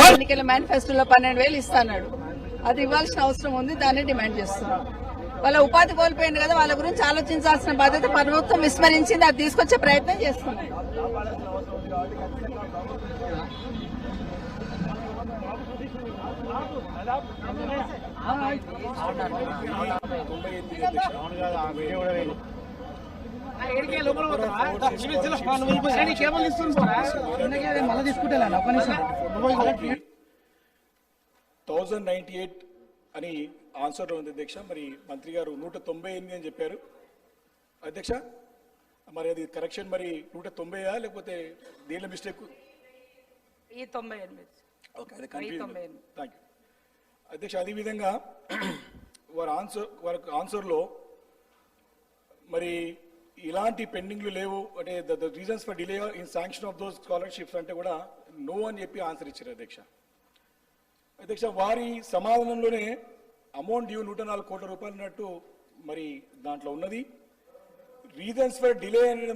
ఎన్నికల మేనిఫెస్టోలో 12,000 ఇస్తాడు. అది ఇవ్వాల్సిన అవసరం ఉంది. దాన్ని డిమాండ్ చేస్తున్నాం. వాళ్ళ ఉపాధి కోల్పోయింది కదా, వాళ్ళ గురించి ఆలోచించాల్సిన బాధ్యత ప్రభుత్వం విస్మరించింది. అది తీసుకొచ్చే ప్రయత్నం చేస్తున్నాం. అని ఆన్సర్ ఉంది అధ్యక్ష. మరి మంత్రి గారు 198 అని చెప్పారు అధ్యక్ష. మరి అది కరెక్షన్ మరి 190 లేకపోతే దీనిలో మిస్టేక్? 98. ఓకే, అది కన్ఫ్యూజన్. థ్యాంక్ యూ అధ్యక్ష. అదేవిధంగా వారి ఆన్సర్లో మరి ఇలాంటి పెండింగ్లు లేవు అంటే the reasons for delay in sanction of those scholarships అంటే కూడా నో అని చెప్పి ఆన్సర్ ఇచ్చారు అధ్యక్ష. అధ్యక్ష వారి సమాధానంలోనే అమౌంట్ డ్యూ 104 కోట్ల రూపాయలు అన్నట్టు మరి దాంట్లో ఉన్నది. రీజన్స్ ఫర్ డిలే అనేది